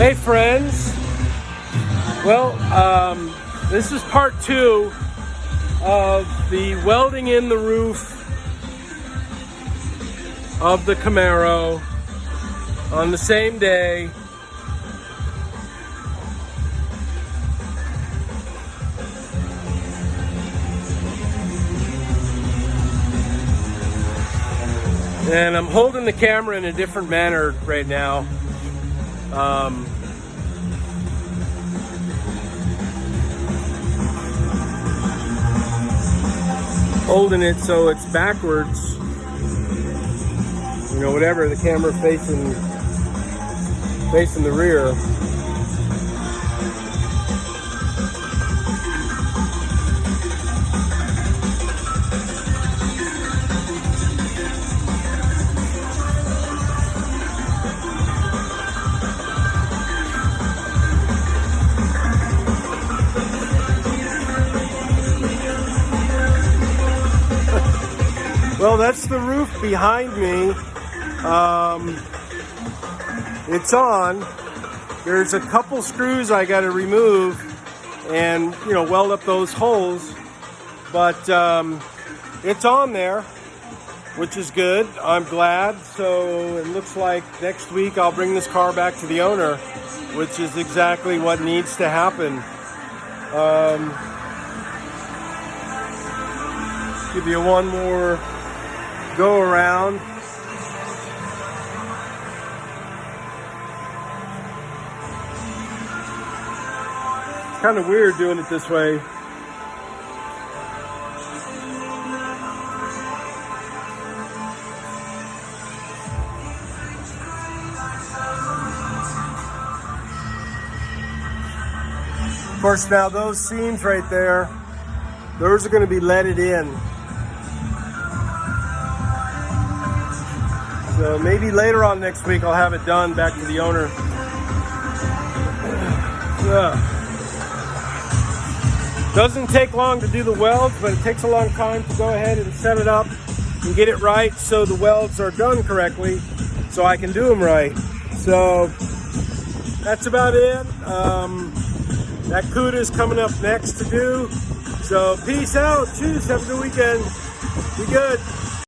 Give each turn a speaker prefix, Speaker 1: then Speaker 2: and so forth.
Speaker 1: Hey friends, well, this is part 2 of the welding in the roof of the Camaro on the same day. And I'm holding the camera in a different manner right now. Holding it so it's backwards, you know, whatever, the camera facing the rear. Well, that's the roof behind me. It's on. There's a couple screws I got to remove and, you know, weld up those holes. But it's on there, which is good. I'm glad. So it looks like next week I'll bring this car back to the owner, which is exactly what needs to happen. Give you one more go around. It's kind of weird doing it this way. Of course, now those seams right there, those are going to be leaded in. So maybe later on next week I'll have it done back to the owner. Doesn't take long to do the welds, but it takes a long time to go ahead and set it up and get it right so the welds are done correctly so I can do them right. So that's about it. That CUDA is coming up next to do. So peace out. Cheers. Have a good weekend. Be good.